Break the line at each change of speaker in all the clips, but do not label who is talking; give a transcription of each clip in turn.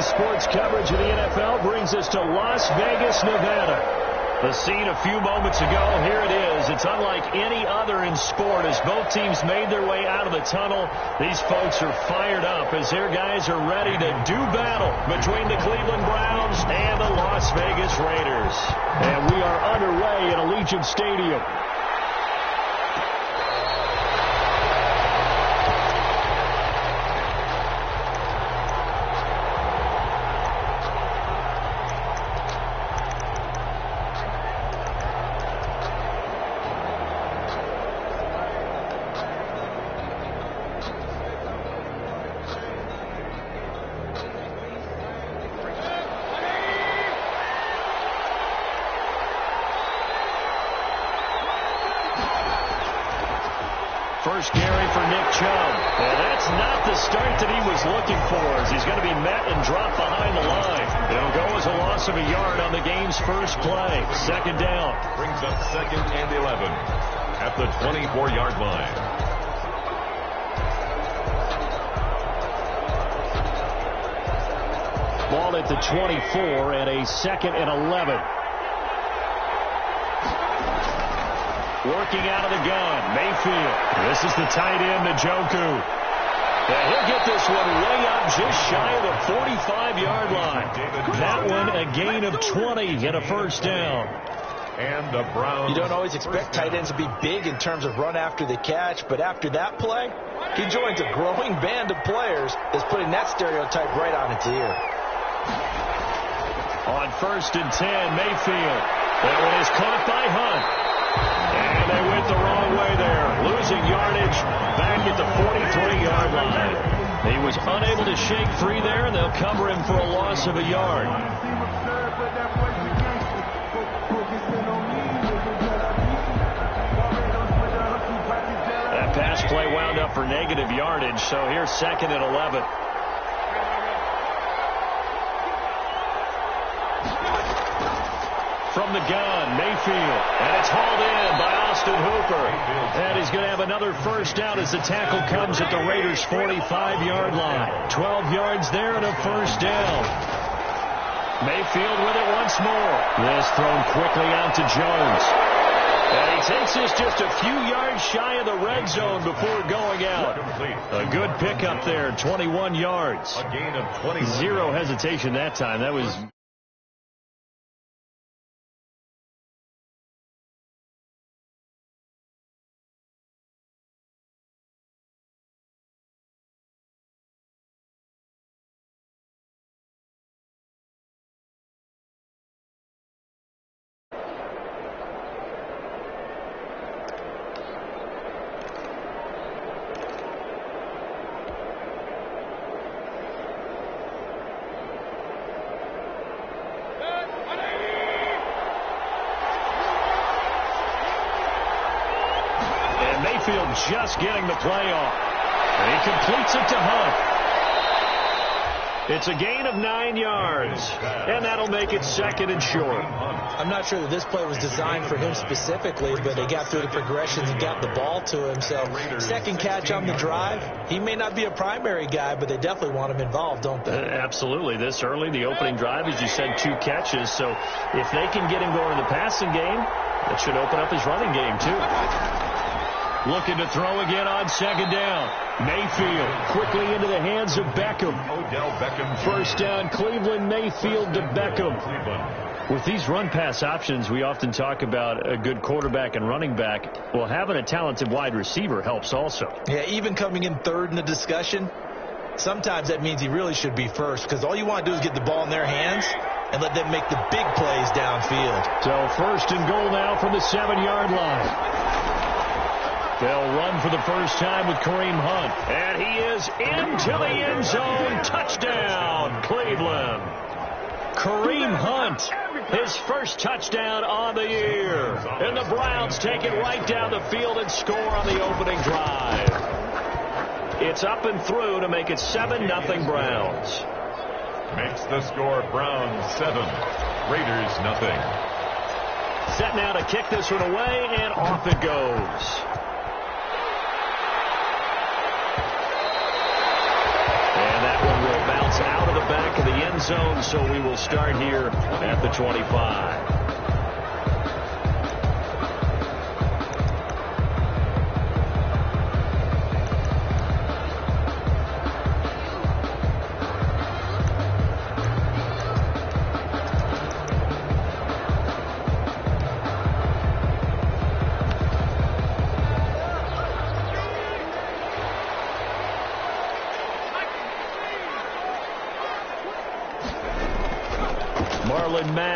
Today's sports coverage of the NFL brings us to Las Vegas, Nevada. The scene a few moments ago, here it is. It's unlike any other in sport as both teams made their way out of the tunnel. These folks are fired up as their guys are ready to do battle between the Cleveland Browns and the Las Vegas Raiders. And we are underway at Allegiant Stadium. First carry for Nick Chubb. And that's not the start that he was looking for as he's going to be met and dropped behind the line. It'll go as a loss of a yard on the game's first play. Second down.
Brings up 2nd and 11 at the 24-yard line.
Ball at the 24 and a 2nd and 11. Working out of the gun, Mayfield. This is the tight end, Njoku. And he'll get this one way up just shy of the 45-yard line. That one a gain of 20 and a first down.
And the Browns.
You don't always expect tight ends to be big in terms of run after the catch, but after that play, he joins a growing band of players that's putting that stereotype right on its ear.
On 1st and 10, Mayfield. That one is caught by Hunt. And they went the wrong way there, losing yardage back at the 43-yard line. He was unable to shake free there, and they'll cover him for a loss of a yard. That pass play wound up for negative yardage, so here's 2nd and 11. From the gun, Mayfield, and it's hauled in by Austin Hooper. And he's going to have another first down as the tackle comes at the Raiders' 45-yard line. 12 yards there and a first down. Mayfield with it once more. This thrown quickly out to Jones. And he takes this just a few yards shy of the red zone before going out. A good pickup there, 21 yards.
A gain of 20.
Zero hesitation that time. That was... Mayfield just getting the play off. And he completes it to Hunt. It's a gain of 9 yards, and that'll make it 2nd and short.
I'm not sure that this play was designed for him specifically, but they got through the progressions and got the ball to him. So, second catch on the drive. He may not be a primary guy, but they definitely want him involved, don't they?
Absolutely. This early, the opening drive, as you said, 2 catches. So, if they can get him going in the passing game, that should open up his running game, too. Looking to throw again on 2nd down. Mayfield quickly into the hands of Beckham.
Odell Beckham.
First down, Cleveland. Mayfield to Beckham. With these run-pass options, we often talk about a good quarterback and running back. Well, having a talented wide receiver helps also.
Yeah, even coming in 3rd in the discussion, sometimes that means he really should be first, because all you want to do is get the ball in their hands and let them make the big plays downfield.
So 1st and goal now from the 7-yard line. They'll run for the first time with Kareem Hunt. And he is into the end zone. Touchdown, Cleveland. Kareem Hunt, his first touchdown on the year. And the Browns take it right down the field and score on the opening drive. It's up and through to make it 7-0 Browns.
Makes the score Browns 7, Raiders 0.
Set now to kick this one away, and off it goes. And that one will bounce out of the back of the end zone, so we will start here at the 25.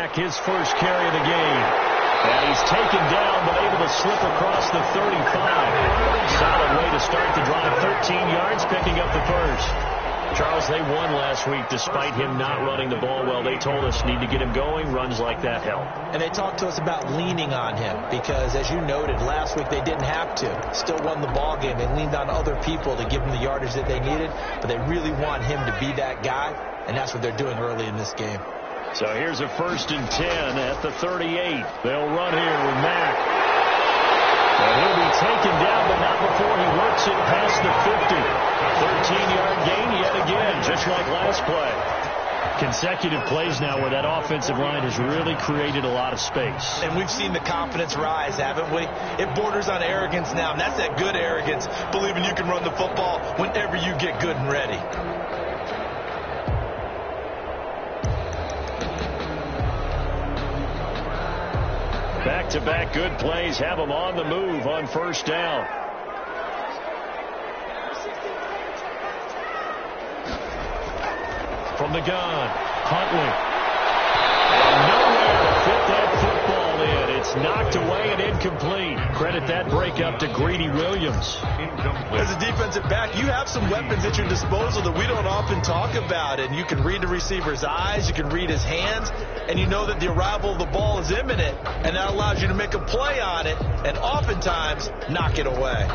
His first carry of the game. And he's taken down, but able to slip across the 35. Solid way to start the drive. 13 yards, picking up the first. Charles, they won last week despite him not running the ball well. They told us need to get him going. Runs like that help.
And they talked to us about leaning on him because, as you noted, last week they didn't have to. Still won the ball game. They leaned on other people to give them the yardage that they needed, but they really want him to be that guy, and that's what they're doing early in this game.
So here's a 1st and 10 at the 38. They'll run here with Mack. And he'll be taken down, but not before he works it past the 50. 13-yard gain yet again, just like last play. Consecutive plays now where that offensive line has really created a lot of space.
And we've seen the confidence rise, haven't we? It borders on arrogance now, and that's that good arrogance, believing you can run the football whenever you get good and ready.
Back-to-back good plays have them on the move on 1st down. From the gun, Huntley. And nowhere to fit that football in. It's knocked away and incomplete. Credit that breakup to Greedy Williams.
As a defensive back, you have some weapons at your disposal that we don't often talk about. And you can read the receiver's eyes, you can read his hands, and you know that the arrival of the ball is imminent, and that allows you to make a play on it and oftentimes knock it away.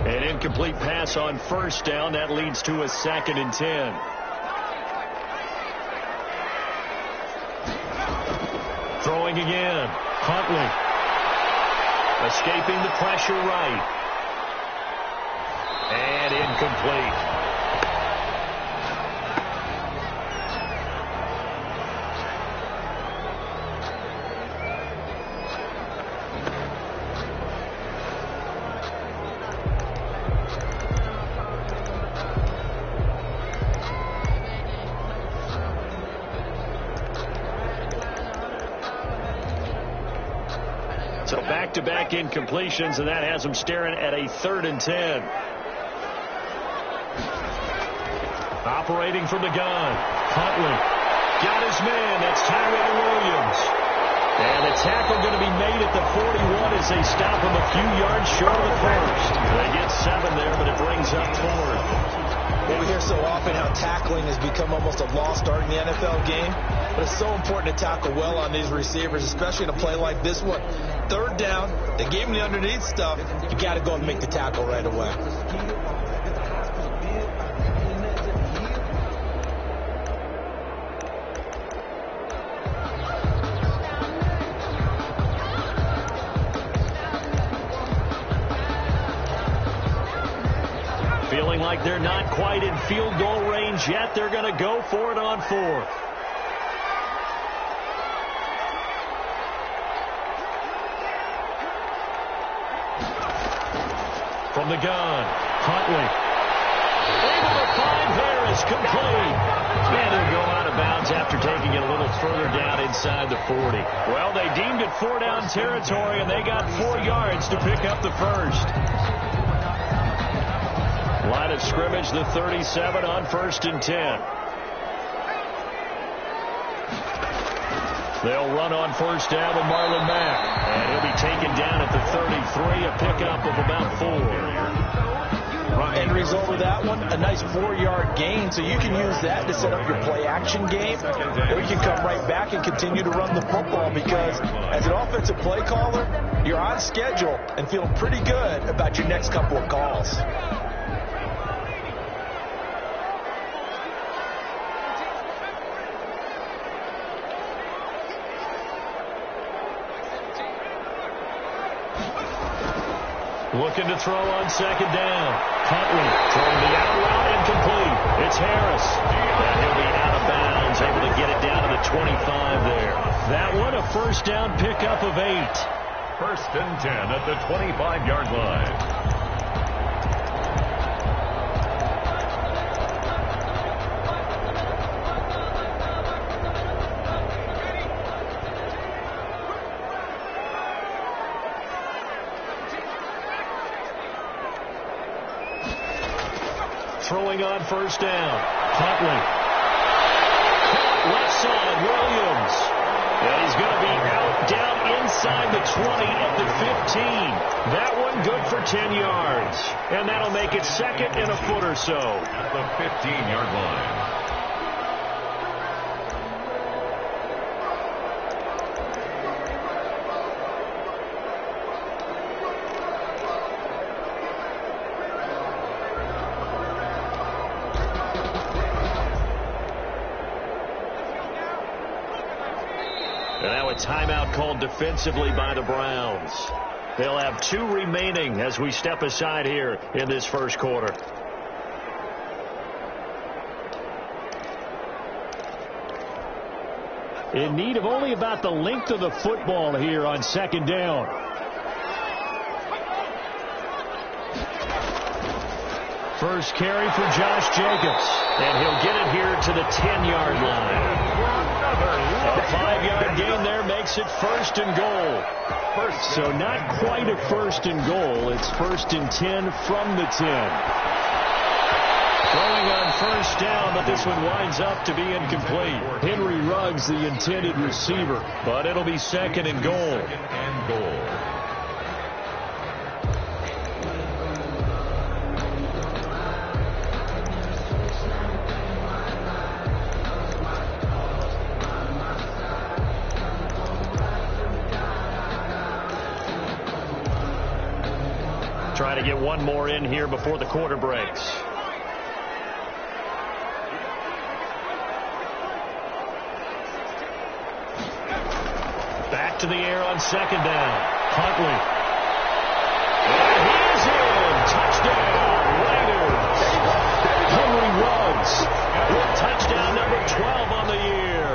An incomplete pass on 1st down. That leads to a 2nd and 10. Throwing again. Huntley. Escaping the pressure right. And incomplete. So back-to-back incompletions, and that has them staring at a 3rd and 10. Operating from the gun. Huntley got his man. That's Tyrell Williams. And the tackle going to be made at the 41 as they stop him a few yards short of the first. They get 7 there, but it brings up 4.
Well, we hear so often how tackling has become almost a lost art in the NFL game. But it's so important to tackle well on these receivers, especially in a play like this one. 3rd down, they gave him the underneath stuff. You got to go and make the tackle right away.
Feeling like they're not quite in field goal range yet. They're going to go for it on 4th. From the gun, Huntley. Able to find Harris, complete. And he'll go out of bounds after taking it a little further down inside the 40. Well, they deemed it 4-down territory, and they got 4 yards to pick up the first. Line of scrimmage, the 37 on 1st and 10. They'll run on 1st down with Marlon Mack. And he'll be taken down at the 33, a pickup of about 4.
End result of that one, a nice 4-yard gain, so you can use that to set up your play-action game, or you can come right back and continue to run the football because as an offensive play caller, you're on schedule and feeling pretty good about your next couple of calls.
Looking to throw on second down. Huntley throwing the out route incomplete. It's Harris. And he'll be out of bounds, able to get it down to the 25 there. That one a first down pickup of 8.
First and 10 at the 25-yard line.
Throwing on first down. Huntley. Left side, Williams. And he's going to be out down inside the 20 at the 15. That one good for 10 yards. And that'll make it second and a foot or so.
At the 15-yard line.
And now a timeout called defensively by the Browns. They'll have 2 remaining as we step aside here in this first quarter. In need of only about the length of the football here on second down. First carry for Josh Jacobs. And he'll get it here to the 10-yard line. A 5-yard gain there makes it first and goal. So not quite a first and goal. It's first and 10 from the 10. Throwing on first down, but this one winds up to be incomplete. Henry Ruggs, the intended receiver, but it'll be second and goal.
Second and goal.
Try to get one more in here before the quarter breaks. Back to the air on second down. Huntley. And he is in. Touchdown, Raiders. Henry Ruggs with touchdown number 12 on the year.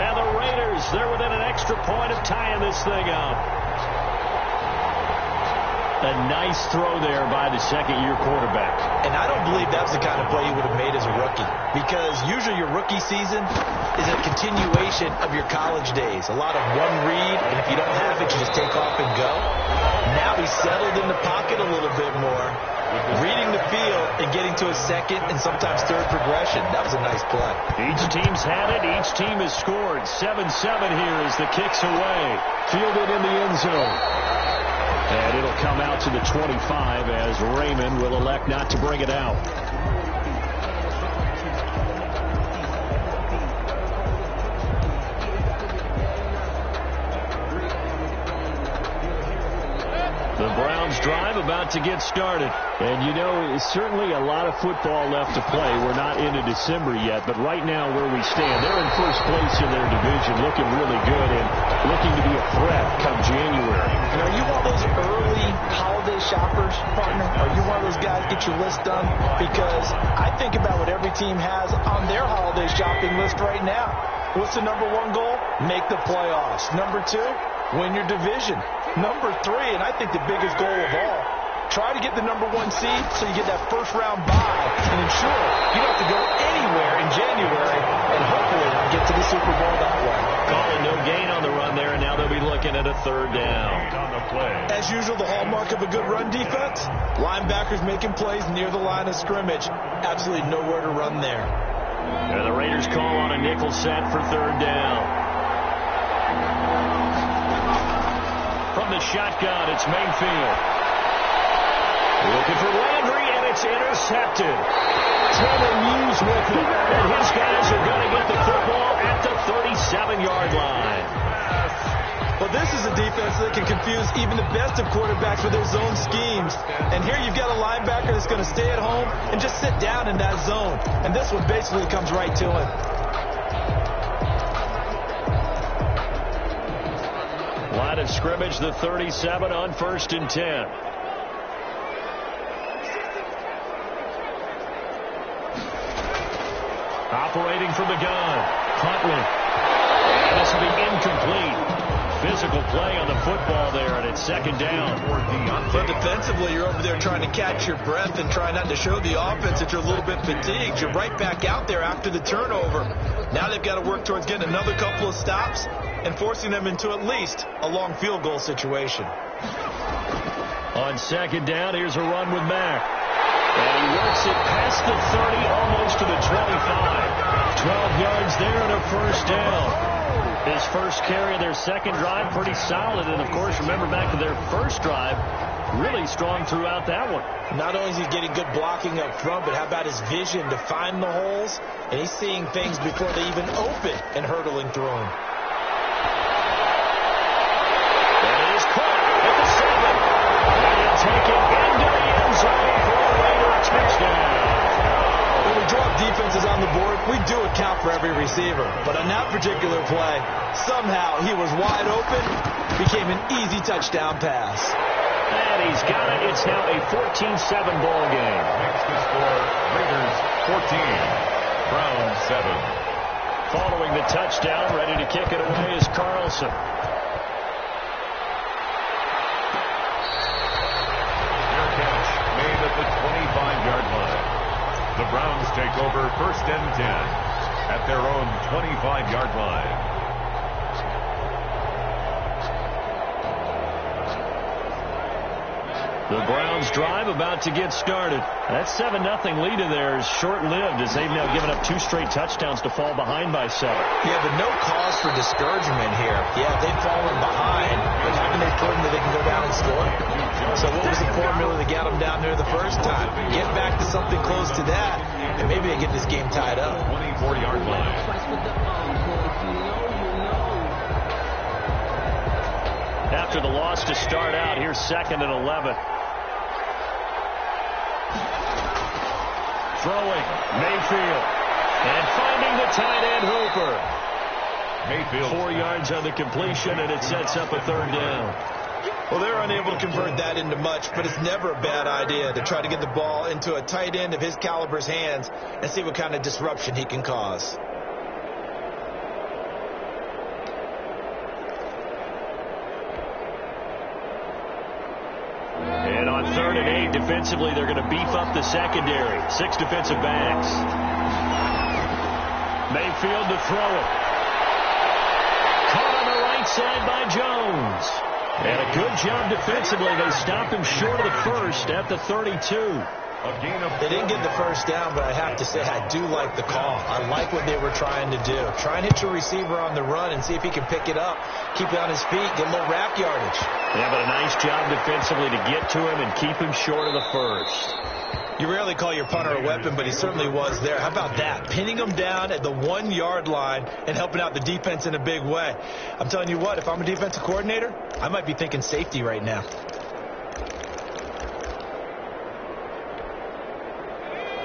And the Raiders, they're within an extra point of tying this thing up. A nice throw there by the second-year quarterback.
And I don't believe that's the kind of play he would have made as a rookie, because usually your rookie season is a continuation of your college days. A lot of one read, and if you don't have it, you just take off and go. Now he's settled in the pocket a little bit more, reading the field and getting to a second and sometimes third progression. That was a nice play.
Each team's had it. Each team has scored. 7-7 here as the kick's away. Fielded in the end zone. And it'll come out to the 25 as Raymond will elect not to bring it out. The Browns drive about to get started. And, you know, certainly a lot of football left to play. We're not into December yet, but right now where we stand, they're in first place in their division, looking really good and looking to be a threat come January.
And are you one of those early holiday shoppers, partner? Are you one of those guys get your list done? Because I think about what every team has on their holiday shopping list right now. What's the number 1 goal? Make the playoffs. Number 2, win your division. Number 3, and I think the biggest goal of all, try to get the number 1 seed so you get that first-round bye and ensure you don't have to go anywhere in January and hopefully get to the Super Bowl that way.
Calling no gain on the run there, and now they'll be looking at a third down.
On the play.
As usual, the hallmark of a good run defense, linebackers making plays near the line of scrimmage. Absolutely nowhere to run there.
And the Raiders call on a nickel set for third down. From the shotgun, it's Mayfield. Looking for Landry, and it's intercepted. Taylor Muse with it, and his guys are going to get the football at the 37-yard line.
Well, this is a defense that can confuse even the best of quarterbacks with their zone schemes. And here you've got a linebacker that's going to stay at home and just sit down in that zone. And this one basically comes right to him.
Line of scrimmage, the 37 on 1st and 10. Operating from the gun. Huntley. And this will be incomplete. Physical play on the football there, and it's second down.
But defensively, you're over there trying to catch your breath and try not to show the offense that you're a little bit fatigued. You're right back out there after the turnover. Now they've got to work towards getting another couple of stops and forcing them into at least a long field goal situation.
On second down, here's a run with Mack. And he works it past the 30, almost to the 25. 12 yards there and a first down. His first carry of their second drive, pretty solid. And, of course, remember back to their first drive, really strong throughout that one.
Not only is he getting good blocking up front, but how about his vision to find the holes? And he's seeing things before they even open and hurdling through them.
And he's caught at the 7. And he'll take it into the end zone for a Raider touchdown.
When we drop defenses on the board, we do account for every receiver. But on that particular play, somehow he was wide open, became an easy touchdown pass.
And he's got it. It's now a 14-7 ball game.
Makes the score Raiders 14, Browns 7.
Following the touchdown, ready to kick it away is Carlson.
Fair catch made at the 25-yard line. The Browns take over first and 10 at their own 25-yard line.
The Browns drive about to get started. That 7-0 lead of theirs is short-lived as they've now given up 2 straight touchdowns to fall behind by 7.
Yeah, but no cause for discouragement here. Yeah, they've fallen behind, but haven't they proven that they can go down and score? So what was the formula that got them down there the first time? Get back to something close to that, and maybe they get this game tied up.
24-yard line.
After the loss to start out, here's 2nd and 11. Throwing, Mayfield. And finding the tight end, Hooper.
Mayfield.
4 yards on the completion, and it sets up a 3rd down.
Well, they're unable to convert that into much, but it's never a bad idea to try to get the ball into a tight end of his caliber's hands and see what kind of disruption he can cause.
And on 3rd and 8, defensively, they're going to beef up the secondary. 6 defensive backs. Mayfield to throw it. Caught on the right side by Jones. And a good job defensively. They stop him short of the first at the 32.
They didn't get the first down, but I have to say I do like the call. I like what they were trying to do. Try and hit your receiver on the run and see if he can pick it up, keep it on his feet, get a little rack yardage.
Yeah, but a nice job defensively to get to him and keep him short of the first.
You rarely call your punter a weapon, but he certainly was there. How about that? Pinning him down at the 1-yard line and helping out the defense in a big way. I'm telling you what, if I'm a defensive coordinator, I might be thinking safety right now.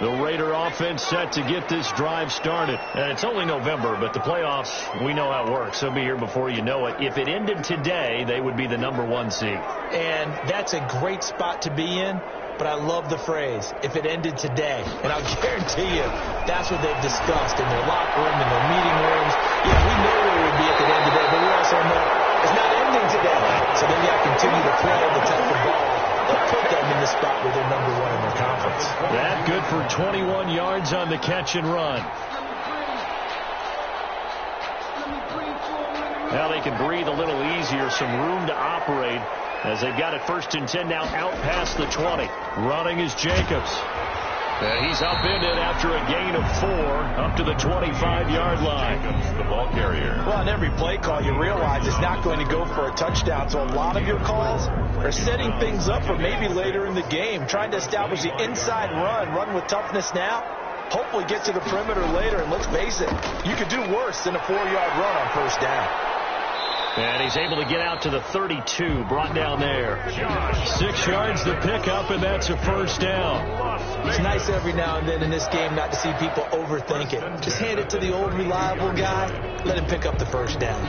The Raider offense set to get this drive started. And it's only November, but the playoffs, we know how it works. They'll be here before you know it. If it ended today, they would be the #1 seed.
And that's a great spot to be in. But I love the phrase, if it ended today. And I'll guarantee you, that's what they've discussed in their locker room, in their meeting rooms. Yeah, we know where it would be at the end today, but we also know it's not ending today. So then you got to continue to play the type of ball that put them in the spot where they're #1 in their conference.
That good for 21 yards on the catch and run. Now they can breathe a little easier, some room to operate as they've got it 1st and 10 now out past the 20. Running is Jacobs. And he's upended after a gain of 4 up to the 25-yard line.
Jacobs, the ball carrier.
Well, on every play call, you realize it's not going to go for a touchdown. So a lot of your calls are setting things up for maybe later in the game, trying to establish the inside run with toughness now. Hopefully get to the perimeter later. And let's face it, you could do worse than a 4-yard run on 1st down.
And he's able to get out to the 32, brought down there. 6 yards to pick up, and that's a 1st down.
It's nice every now and then in this game not to see people overthink it. Just hand it to the old reliable guy. Let him pick up the 1st down.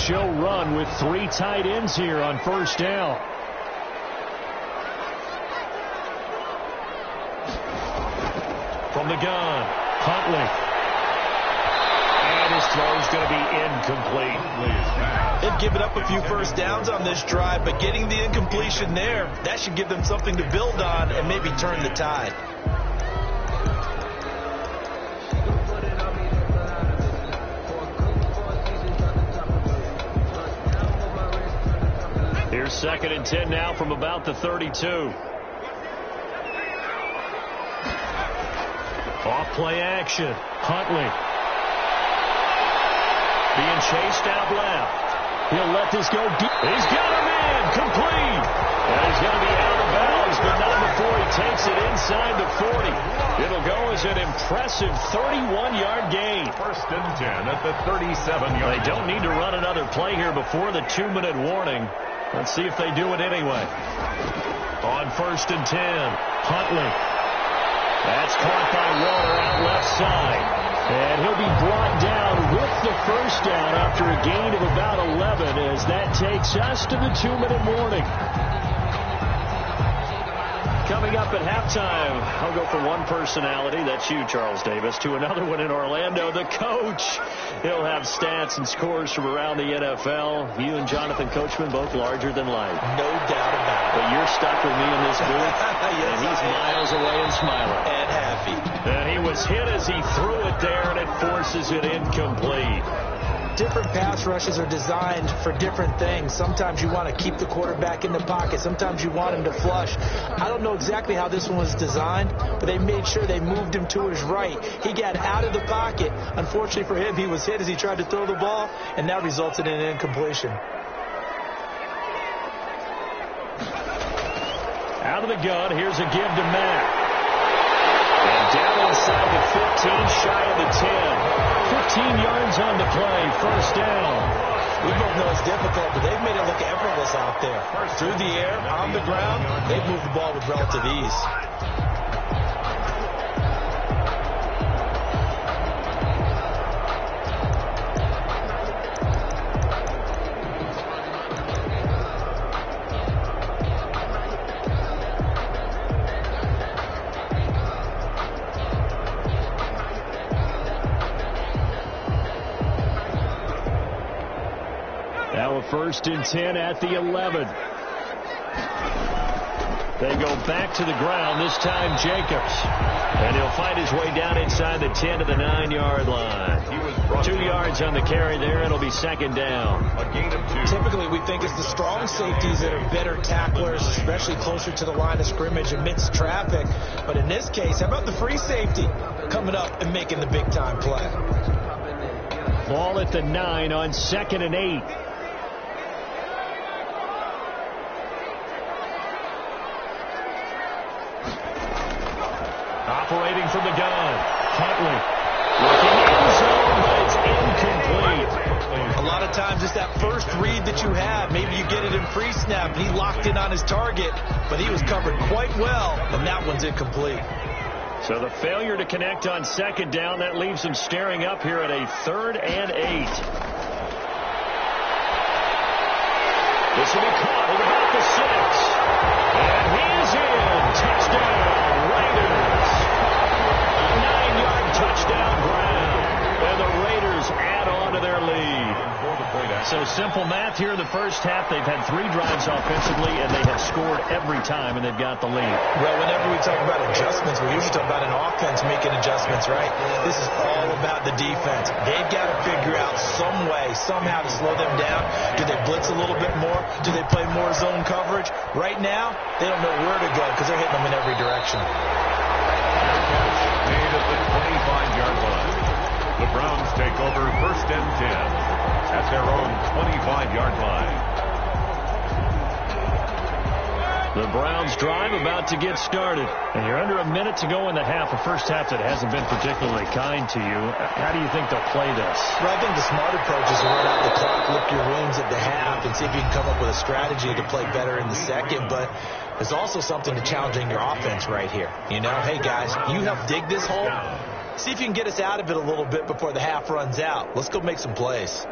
show run with 3 tight ends here on first down. From the gun, Huntley. And his throw's going to be incomplete.
They've given up a few first downs on this drive, but getting the incompletion there, that should give them something to build on and maybe turn the tide.
Here's 2nd and 10 now from about the 32. Off play action. Huntley. Being chased out left. He'll let this go deep. He's got a man. Complete. And he's going to be out of bounds, but not before he takes it inside the 40. It'll go as an impressive 31-yard gain.
1st and 10 at the 37-yard.
They don't need to run another play here before the 2-minute warning. Let's see if they do it anyway. On 1st and 10, Huntley. That's caught by Waller out left side. And he'll be brought down with the first down after a gain of about 11 as that takes us to the 2-minute warning. Coming up at halftime, I'll go from one personality, that's you, Charles Davis, to another one in Orlando, the coach. He'll have stats and scores from around the NFL. You and Jonathan Coachman, both larger than life.
No doubt about it.
But you're stuck with me in this booth,
Yes,
and he's miles away and smiling.
And happy.
And he was hit as he threw it there, and it forces it incomplete.
Different pass rushes are designed for different things. Sometimes you want to keep the quarterback in the pocket. Sometimes you want him to flush. I don't know exactly how this one was designed, but they made sure they moved him to his right. He got out of the pocket. Unfortunately for him, he was hit as he tried to throw the ball, and that resulted in an incompletion.
Out of the gun, here's a give to Matt. And down inside the 15, shy of the 10. 15 yards on the play, first down.
We both know it's difficult, but they've made it look effortless out there. Through the air, on the ground, they've moved the ball with relative ease.
Now a 1st and 10 at the 11. They go back to the ground, this time Jacobs. And he'll find his way down inside the 10 to the 9-yard line. 2 yards on the carry there. It'll be 2nd down.
A gain of 2.
Typically, we think it's the strong safeties that are better tacklers, especially closer to the line of scrimmage amidst traffic. But in this case, how about the free safety coming up and making the big-time play?
Ball at the 9 on 2nd and 8. Operating from the gun, Huntley. Looking in the zone, but it's incomplete.
A lot of times it's that first read that you have. Maybe you get it in pre-snap, and he locked in on his target, but he was covered quite well, and that one's incomplete.
So the failure to connect on 2nd down, that leaves him staring up here at a 3rd and 8. This will be caught at about the 6. And he is in. Touchdown, Raiders. A 9-yard touchdown ground. And the Raiders add on to their lead. So simple math here in the first half. They've had 3 drives offensively, and they have scored every time, and they've got the lead.
Well, whenever we talk about adjustments, we usually talk about an offense making adjustments, right? This is all about the defense. They've got to figure out some way, somehow to slow them down. Do they blitz a little bit more? Do they play more zone coverage? Right now, they don't know where to go because they're hitting them in every direction.
Made at the 25-yard line. The Browns take over 1st and 10 at their own 25-yard line.
The Browns drive about to get started. And you're under a minute to go in the half, a first half that hasn't been particularly kind to you. How do you think they'll play this?
Well, I think the smart approach is to run out the clock, lick your wounds at the half, and see if you can come up with a strategy to play better in the second. But there's also something to challenging your offense right here. You know, hey, guys, you help dig this hole. See if you can get us out of it a little bit before the half runs out. Let's go make some plays.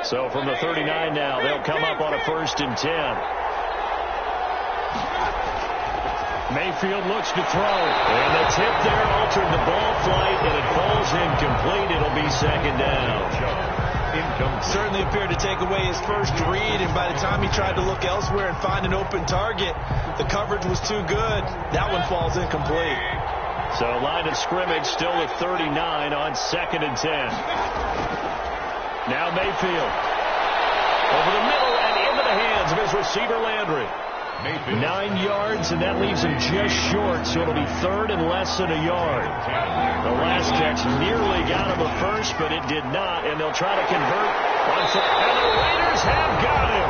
So from the 39 now, they'll come up on a 1st and 10. Mayfield looks to throw. And the tip there altered the ball flight, and it falls incomplete. It'll be 2nd down.
Certainly appeared to take away his first read, and by the time he tried to look elsewhere and find an open target, the coverage was too good. That one falls incomplete.
So line of scrimmage still at 39 on 2nd and 10. Now Mayfield. Over the middle and into the hands of his receiver Landry. 9 yards, and that leaves him just short, so it'll be 3rd and less than a yard. The last catch nearly got him a first, but it did not, and they'll try to convert. And the Raiders have got him.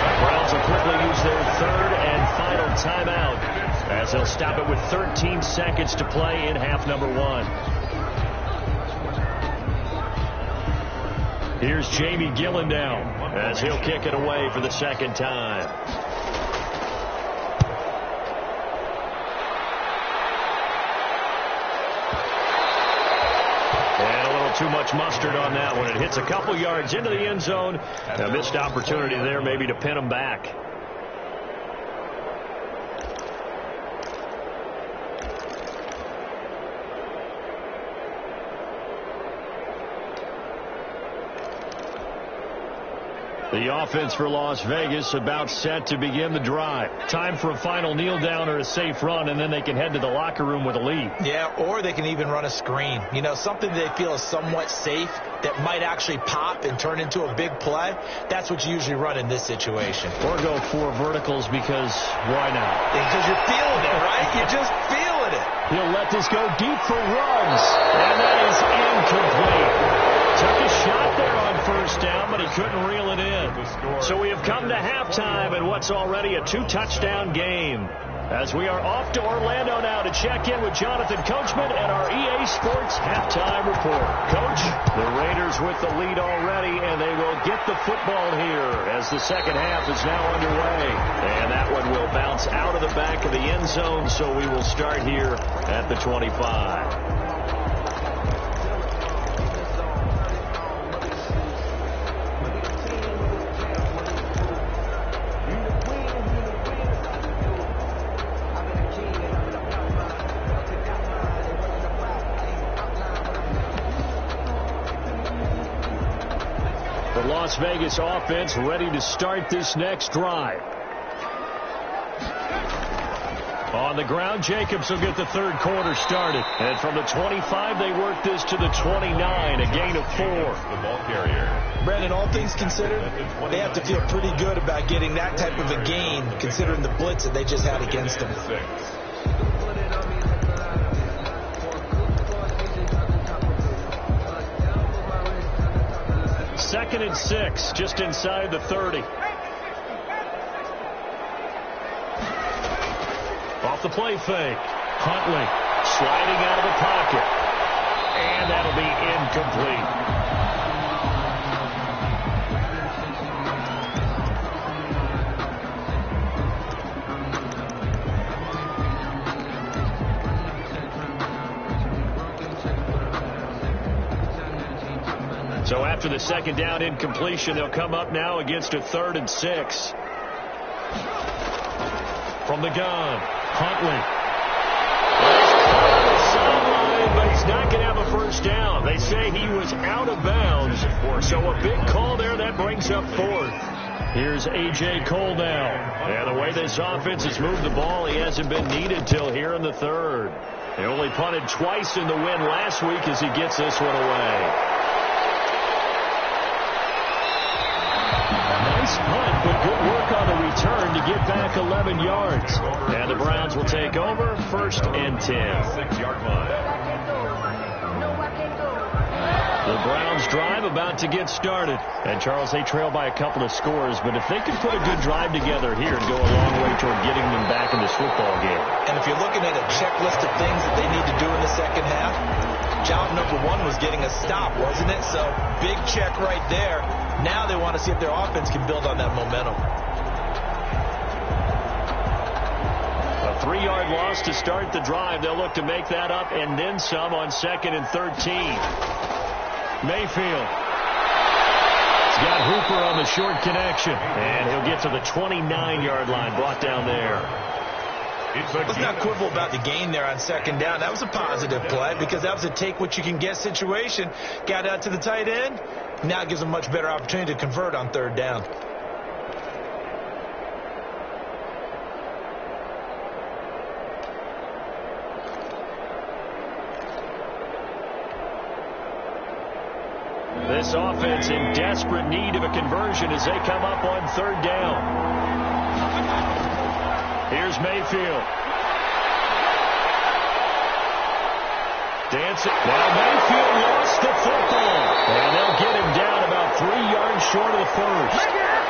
The Browns will quickly use their 3rd and final timeout, as they'll stop it with 13 seconds to play in half number 1. Here's Jamie Gillen down as he'll kick it away for the 2nd time. And a little too much mustard on that one. It hits a couple yards into the end zone. A missed opportunity there maybe to pin him back. The offense for Las Vegas about set to begin the drive. Time for a final kneel down or a safe run, and then they can head to the locker room with a lead.
Yeah, or they can even run a screen. You know, something they feel is somewhat safe that might actually pop and turn into a big play. That's what you usually run in this situation.
Or go 4 verticals because why not?
Because you're feeling it, right? You're just feeling it.
He'll let this go deep for runs. And that is incomplete. Took a shot there on 1st down, but he couldn't reel it in. So we have come to halftime in what's already a 2-touchdown game. As we are off to Orlando now to check in with Jonathan Coachman and our EA Sports Halftime Report. Coach, the Raiders with the lead already, and they will get the football here as the 2nd half is now underway. And that one will bounce out of the back of the end zone, so we will start here at the 25. Las Vegas offense ready to start this next drive. On the ground, Jacobs will get the 3rd quarter started. And from the 25, they work this to the 29, a gain of 4.
The ball carrier.
Brandon, all things considered, they have to feel pretty good about getting that type of a gain, considering the blitz that they just had against them.
2nd and 6, just inside the 30. Off the play fake. Huntley sliding out of the pocket. And that'll be incomplete. So after the 2nd down incompletion, they'll come up now against a 3rd and 6. From the gun, Huntley. But he's not going to have a 1st down. They say he was out of bounds. So a big call there that brings up 4th. Here's A.J. Cole now. And the way this offense has moved the ball, he hasn't been needed till here in the 3rd. He only punted twice in the win last week as he gets this one away. Nice punt, but good work on the return to get back 11 yards. And the Browns will take over 1st and 10.
6-yard line.
The Browns drive about to get started. And Charles, they trail by a couple of scores, but if they can put a good drive together here and go a long way toward getting them back in this football game.
And if you're looking at a checklist of things that they need to do in the 2nd half, job number 1 was getting a stop, wasn't it? So big check right there. Now they want to see if their offense can build on that momentum.
A 3-yard loss to start the drive. They'll look to make that up and then some on 2nd and 13. Mayfield. got Hooper on the short connection. And he'll get to the 29-yard line, brought down there.
Let's not quibble about the gain there on second down. That was a positive play because that was a take-what-you-can-get situation. Got out to the tight end. Now it gives them a much better opportunity to convert on third down.
This offense in desperate need of a conversion as they come up on third down. Here's Mayfield. Dancing. Now Mayfield lost the football. And they'll get him down about 3 yards short of the first.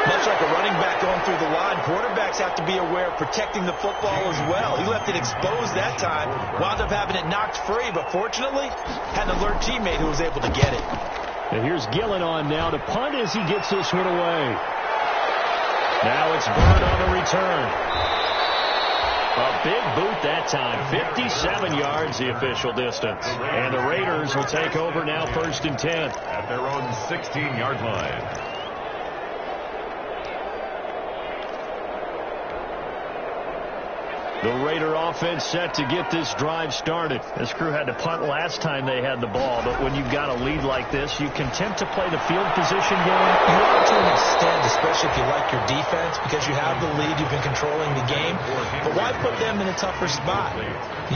Much like a running back going through the line, quarterbacks have to be aware of protecting the football as well. He left it exposed that time, wound up having it knocked free, but fortunately had an alert teammate who was able to get it.
And here's Gillen on now to punt as he gets this one away. Now it's Bird on the return. A big boot that time. 57 yards the official distance. And the Raiders will take over now 1st and 10.
At their own 16-yard line.
The Raider offense set to get this drive started. This crew had to punt last time they had the ball, but when you've got a lead like this, you content to play the field position game?
You are to an extent, especially if you like your defense, because you have the lead, you've been controlling the game. But why put them in a tougher spot?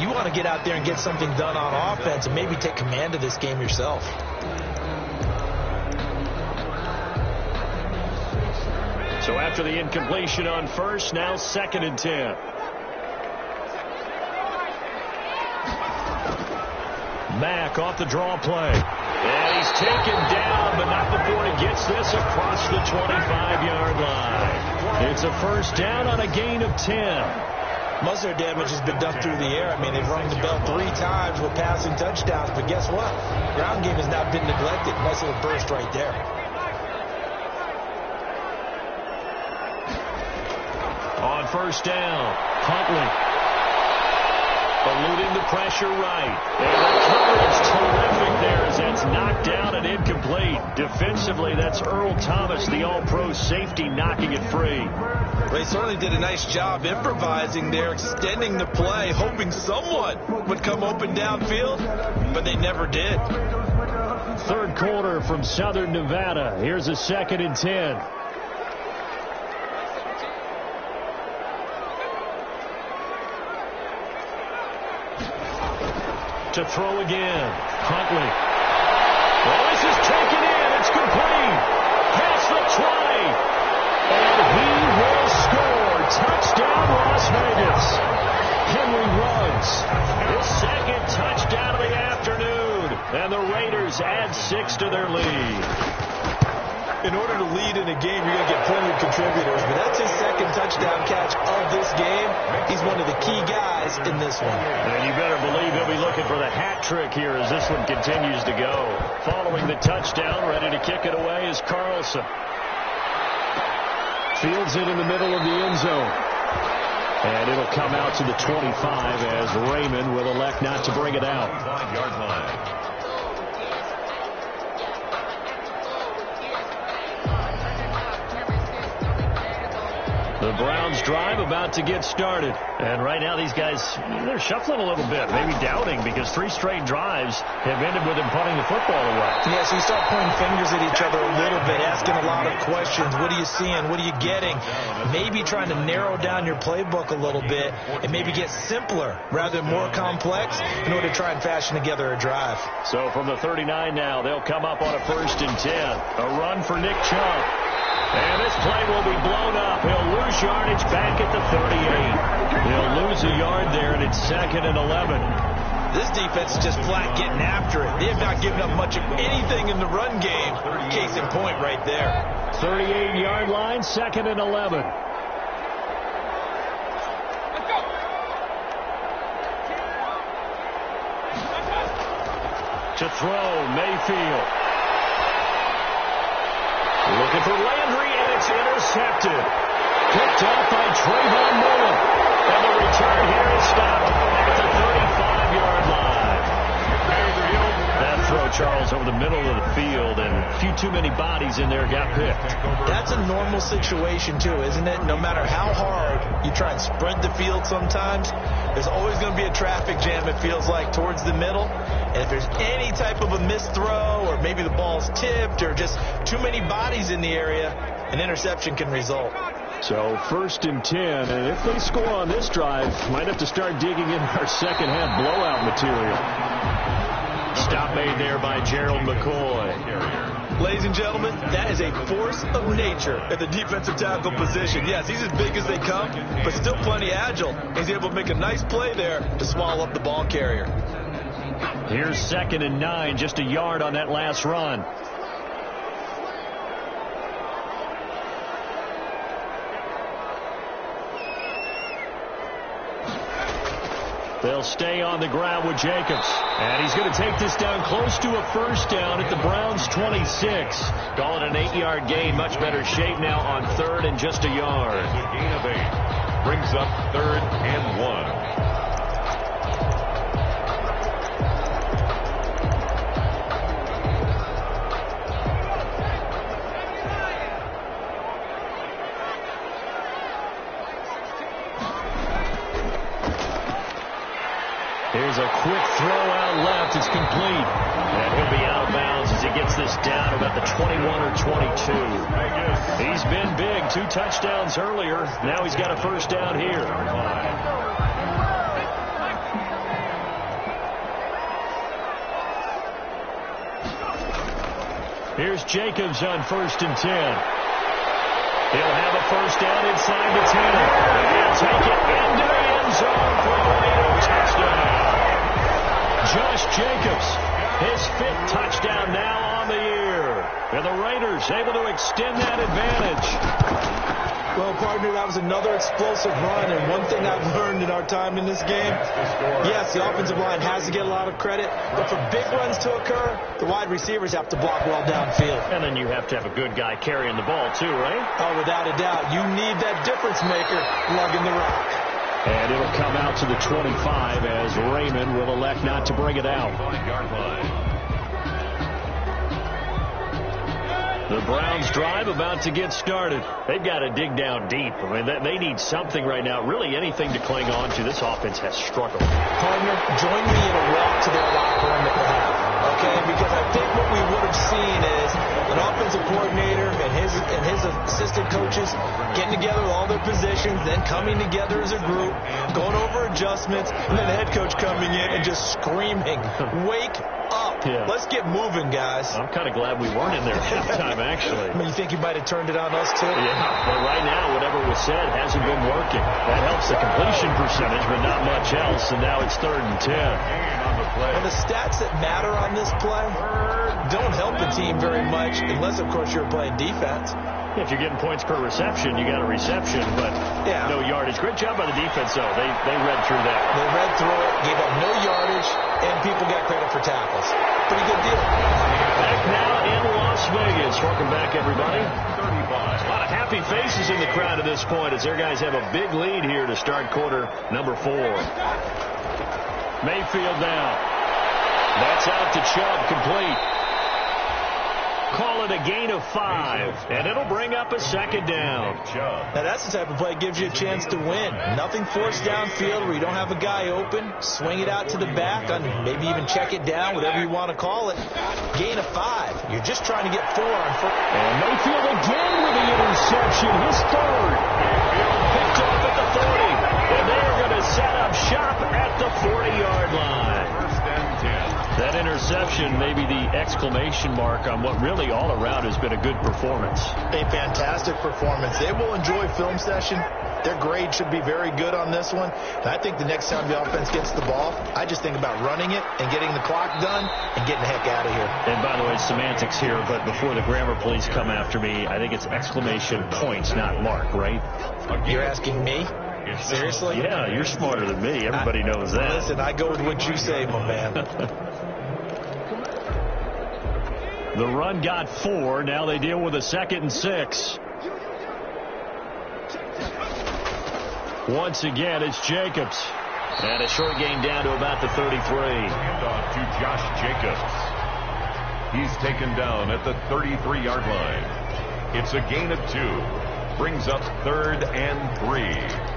You want to get out there and get something done on offense and maybe take command of this game yourself.
So after the incompletion on first, now 2nd and 10. Mack off the draw play. And he's taken down, but not before he gets this across the 25-yard line. It's a first down on a gain of 10.
Most of their damage has been done through the air. I mean, they've rung the bell 3 times with passing touchdowns, but guess what? Ground game has not been neglected. Nice little burst right there.
On first down, Huntley. Eluding the pressure right. And the coverage terrific there as that's knocked down and incomplete. Defensively, that's Earl Thomas, the all-pro safety, knocking it free.
They certainly did a nice job improvising there, extending the play, hoping someone would come open downfield, but they never did.
Third quarter from Southern Nevada. Here's a 2nd and 10. To throw again. Huntley. Well, this is taken in. It's complete. Past the 20. And he will score. Touchdown, Las Vegas. Henry runs. His 2nd touchdown of the afternoon. And the Raiders add 6 to their lead.
In order to lead in a game, you're going to get plenty of contributors, but that's his 2nd touchdown catch of this game. He's one of the key guys in this one.
And you better believe he'll be looking for the hat trick here as this one continues to go. Following the touchdown, ready to kick it away is Carlson. Fields it in the middle of the end zone. And it'll come out to the 25 as Raymond will elect not to bring it out.
25-yard line.
The Browns drive about to get started. And right now these guys, they're shuffling a little bit, maybe doubting, because 3 straight drives have ended with them punting the football away.
Yeah, so you start pointing fingers at each other a little bit, asking a lot of questions. What are you seeing? What are you getting? Maybe trying to narrow down your playbook a little bit and maybe get simpler rather than more complex in order to try and fashion together a drive.
So from the 39 now, they'll come up on a 1st and 10. A run for Nick Chubb. And this play will be blown up. He'll lose yardage back at the 38. He'll lose a yard there, and it's 2nd and 11.
This defense is just flat getting after it. They have not given up much of anything in the run game. Case in point right there.
38-yard line, 2nd and 11. To throw, Mayfield. Looking for Landry, and it's intercepted. Picked up by Trayvon Mullen. And the return here is stopped at the 35-yard line. That throw Charles, over the middle of the field, and a few too many bodies in there got picked.
That's a normal situation, too, isn't it? No matter how hard you try and spread the field sometimes, there's always going to be a traffic jam, it feels like, towards the middle. And if there's any type of a missed throw, or maybe the ball's tipped, or just too many bodies in the area, an interception can result.
So 1st and 10, and if they score on this drive, might have to start digging in our second half blowout material. Stop made there by Gerald McCoy.
Ladies and gentlemen, that is a force of nature at the defensive tackle position. Yes, he's as big as they come, but still plenty agile. He's able to make a nice play there to swallow up the ball carrier.
Here's 2nd and 9, just a yard on that last run. They'll stay on the ground with Jacobs. And he's going to take this down close to a 1st down at the Browns' 26. Call it an 8-yard gain. Much better shape now on 3rd and just a yard.
A gain of 8. Brings up 3rd and 1.
Here's a quick throw out left. It's complete. And he'll be out of bounds as he gets this down about the 21 or 22. He's been big. 2 touchdowns earlier. Now he's got a 1st down here. Here's Jacobs on 1st and 10. He'll have a 1st down inside the 10. And he'll take it into the end zone for a Raider touchdown. Josh Jacobs, his 5th touchdown now on the year. And the Raiders able to extend that advantage.
Well, partner, that was another explosive run, and one thing I've learned in our time in this game, yes, the offensive line has to get a lot of credit, but for big runs to occur, the wide receivers have to block well downfield.
And then you have to have a good guy carrying the ball, too, right?
Oh, without a doubt. You need that difference maker lugging the rock.
And it'll come out to the 25 as Raymond will elect not to bring it out. The Browns drive about to get started. They've got to dig down deep. I mean, they need something right now, really anything to cling on to. This offense has struggled.
Partner, join me in a walk to their locker room at the half. Okay, because I think what we would have seen is an offensive coordinator and his assistant coaches getting together with all their positions, then coming together as a group, going over adjustments, and then the head coach coming in and just screaming, "Wake up. Yeah. Let's get moving, guys."
I'm kind of glad we weren't in there at that time, actually.
I mean, you think you might have turned it on us, too?
Yeah, but right now, whatever was said hasn't been working. That helps the completion percentage, but not much else, and now it's 3rd and 10.
And the stats that matter on this play don't help the team very much unless, of course, you're playing defense.
If you're getting points per reception, you got a reception, but no yardage. Great job by the defense, though. They read through that.
They read through it, gave up no yardage, and people got credit for tackles. Pretty good deal.
Back now in Las Vegas. Welcome back, everybody. 35. A lot of happy faces in the crowd at this point as their guys have a big lead here to start quarter number 4. Mayfield now. That's out to Chubb, complete. Call it a gain of 5, and it'll bring up a 2nd down.
Now, that's the type of play that gives you a chance to win. Nothing forced downfield where you don't have a guy open. Swing it out to the back, maybe even check it down, whatever you want to call it. Gain of 5. You're just trying to get 4 on 4.
And Mayfield again with the interception, his 3rd. Picked off at the 40, and they're going to set up shop at the 40-yard line. That interception may be the exclamation mark on what really all around has been a good performance.
A fantastic performance. They will enjoy film session. Their grade should be very good on this one. And I think the next time the offense gets the ball, I just think about running it and getting the clock done and getting the heck out of here.
And by the way, semantics here, but before the grammar police come after me, I think it's exclamation points, not mark, right?
You're asking me? Seriously?
Yeah, you're smarter than me. Everybody knows that.
Listen, I go with what you say, my man.
The run got 4. Now they deal with a 2nd and 6. Once again, it's Jacobs. And a short gain down to about the 33.
Hand off to Josh Jacobs. He's taken down at the 33-yard line. It's a gain of 2. Brings up 3rd and 3.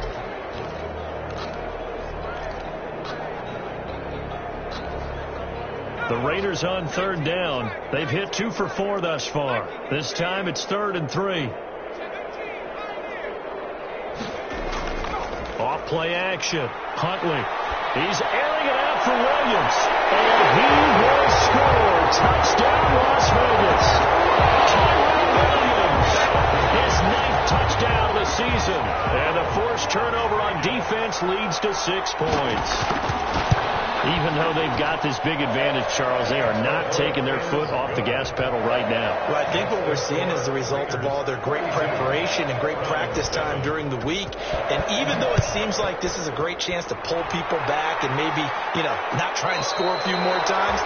The Raiders on 3rd down. They've hit 2 for 4 thus far. This time it's 3rd and 3. Off play action. Huntley. He's airing it out for Williams. And he will score. Touchdown, Las Vegas. Tyrell Williams. His 9th touchdown of the season. And the forced turnover on defense leads to 6 points. Even though they've got this big advantage, Charles, they are not taking their foot off the gas pedal right now.
Well, I think what we're seeing is the result of all their great preparation and great practice time during the week. And even though it seems like this is a great chance to pull people back and maybe, not try and score a few more times,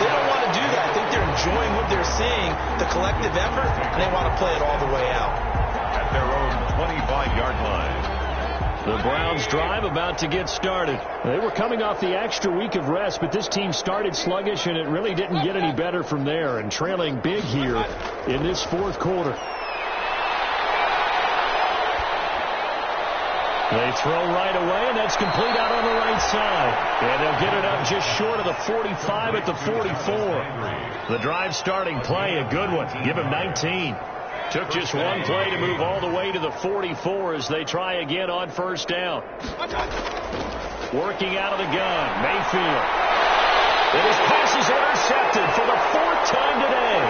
they don't want to do that. I think they're enjoying what they're seeing, the collective effort, and they want to play it all the way out.
At their own 25-yard line.
The Browns drive about to get started. They were coming off the extra week of rest, but this team started sluggish, and it really didn't get any better from there, and trailing big here in this 4th quarter. They throw right away, and that's complete out on the right side. And they'll get it up just short of the 45 at the 44. The drive starting play, a good one. Give him 19. Took just one play to move all the way to the 44 as they try again on 1st down. Working out of the gun, Mayfield. And his pass is intercepted for the 4th time today.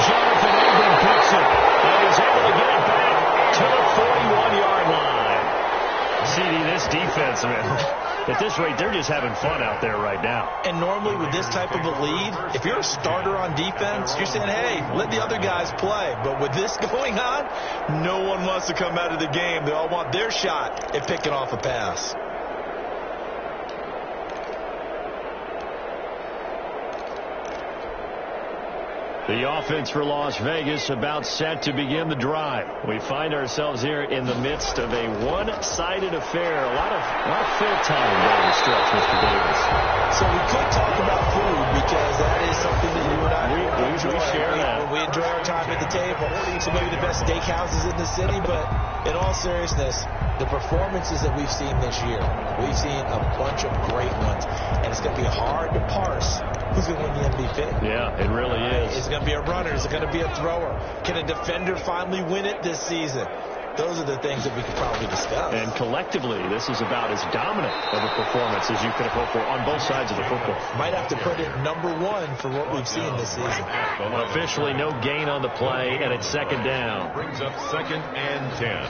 Jonathan Ingram picks it, and he's able to get it back to the 41-yard line. CD, this defense, man, at this rate, they're just having fun out there right now. And normally with this type of a lead, if you're a starter on defense, you're saying, hey, let the other guys play. But with this going on, no one wants to come out of the game. They all want their shot at picking off a pass. The offense for Las Vegas about set to begin the drive. We find ourselves here in the midst of a one-sided affair. A lot of fill time down the stretch, Mr. Davis. So we could talk about food because that is something that you and I enjoy. We share that. We enjoy our time at the table. So maybe the best steakhouses in the city, but in all seriousness, the performances that we've seen this year, we've seen a bunch of great ones, and it's going to be hard to parse who's going to win the MVP. Yeah, it really is. Is it going to be a runner? Is it going to be a thrower? Can a defender finally win it this season? Those are the things that we could probably discuss. And collectively, this is about as dominant of a performance as you could have hoped for on both sides of the football. Might have to put it #1 for what we've seen this season. Officially no gain on the play, and it's 2nd down.
Brings up 2nd and 10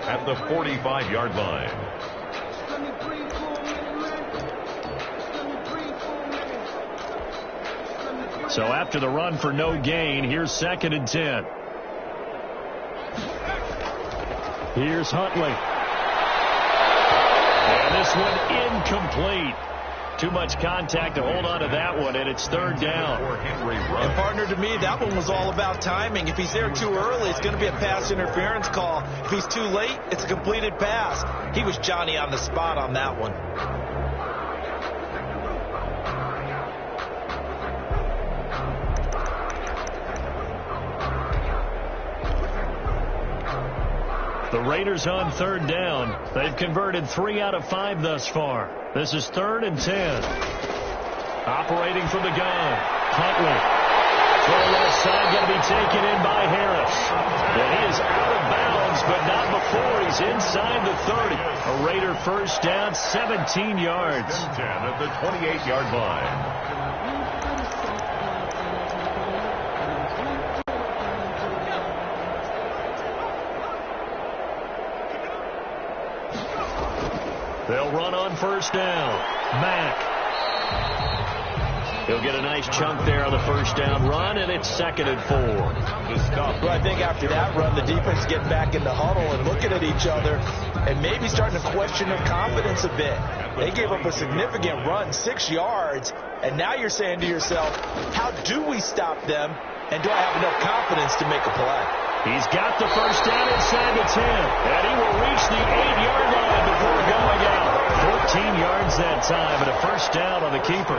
at the 45-yard line.
So after the run for no gain, here's 2nd and 10. Here's Huntley. And this one incomplete. Too much contact to hold on to that one, and it's 3rd down. And partner, to me, that one was all about timing. If he's there too early, it's going to be a pass interference call. If he's too late, it's a completed pass. He was Johnny on the spot on that one. The Raiders on 3rd down. They've converted 3 out of 5 thus far. This is 3rd and 10. Operating from the gun. Huntley. Throw left side going to be taken in by Harris. And he is out of bounds, but not before he's inside the 30. A Raider 1st down, 17 yards.
10 at the 28-yard line.
They'll run on 1st down. Mack. He'll get a nice chunk there on the 1st down run, and it's 2nd and 4. Well, I think after that run, the defense getting back in the huddle and looking at each other and maybe starting to question their confidence a bit. They gave up a significant run, 6 yards, and now you're saying to yourself, how do we stop them, and do I have enough confidence to make a play? He's got the 1st down inside the 10, and he will reach the 8-yard line before going out. yards that time and a first down on the keeper.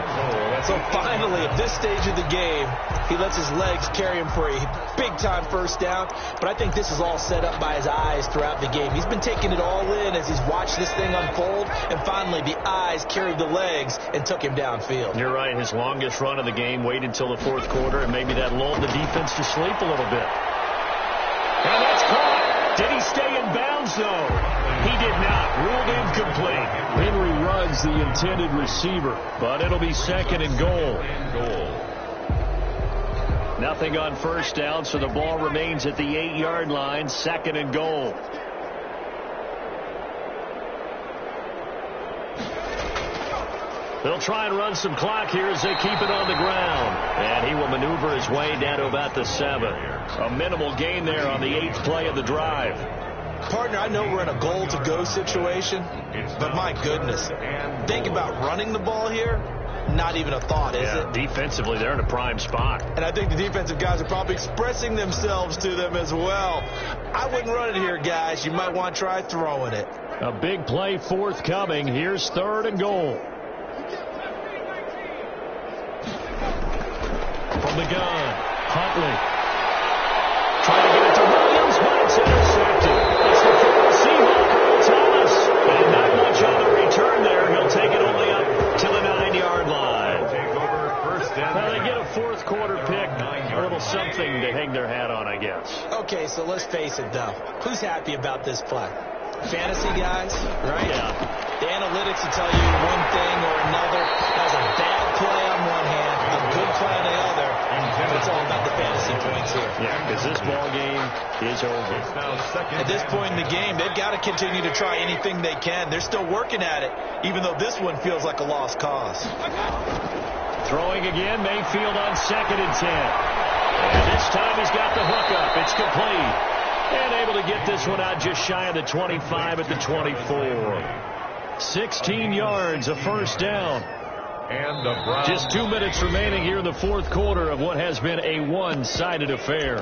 So finally, at this stage of the game, he lets his legs carry him for a big-time first down. But I think this is all set up by his eyes throughout the game. He's been taking it all in as he's watched this thing unfold. And finally, the eyes carried the legs and took him downfield.
You're right. His longest run of the game waited until the fourth quarter, and maybe that lulled the defense to sleep a little bit. And that's caught. Did he stay in bounds, though? He did not. Ruled incomplete. Henry Ruggs, the intended receiver, but it'll be second and goal. Nothing on first down, so the ball remains at the 8-yard line, second and goal. They'll try and run some clock here as they keep it on the ground. And he will maneuver his way down to about the 7. A minimal gain there on the 8th play of the drive.
Partner, I know we're in a goal-to-go situation, but my goodness, think about running the ball here. Not even a thought, is it?
Defensively, they're in a prime spot.
And I think the defensive guys are probably expressing themselves to them as well. I wouldn't run it here, guys. You might want to try throwing it.
A big play forthcoming. Here's third and goal. From the gun, Huntley. Trying to get it to Williams, but it's intercepted. It's the final Seahawk, Thomas. And not much on the return there. He'll take it only up to the 9-yard line. Well, they get a fourth quarter pick. A little something to hang their hat on, I guess.
Okay, so let's face it, though. Who's happy about this play? Fantasy guys, right?
Yeah.
The analytics will tell you one thing or another. That's a bad play on one hand, a good play on the other. But it's all about the fantasy points here.
Yeah, because this ball game is over.
At this point in the game, they've got to continue to try anything they can. They're still working at it, even though this one feels like a lost cause.
Throwing again, Mayfield on second and 10. And this time he's got the hook up. It's complete. And able to get this one out just shy of the 25 at the 24. 16 yards, a first down.
And the Browns.
Just 2 minutes remaining here in the fourth quarter of what has been a one-sided affair.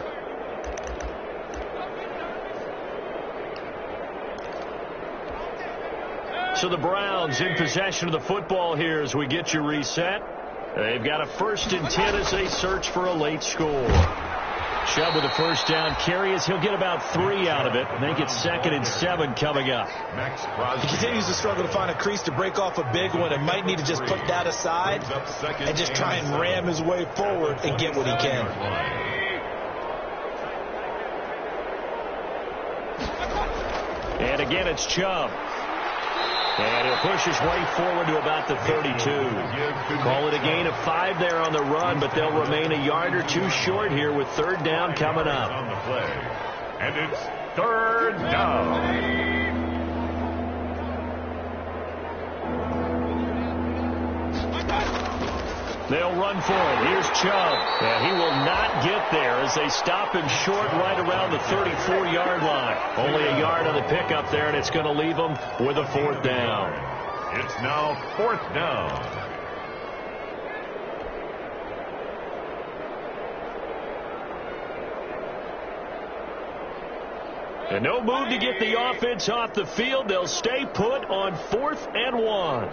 So the Browns in possession of the football here as we get you reset. They've got a first and 10 as they search for a late score. Chubb with a first down carry as he'll get about 3 out of it. Make it second and 7 coming up.
He continues to struggle to find a crease to break off a big one and might need to just put that aside and just try and ram his way forward and get what he can.
And again, it's Chubb. And he'll push his way forward to about the 32. Call it a gain of 5 there on the run, but they'll remain a yard or two short here with third down coming up.
On the play. And it's third down.
They'll run for it. Here's Chubb. And he will not get there as they stop him short right around the 34-yard line. Only a yard on the pickup there, and it's going to leave them with a fourth down.
It's now fourth down.
And no move to get the offense off the field. They'll stay put on 4th and 1.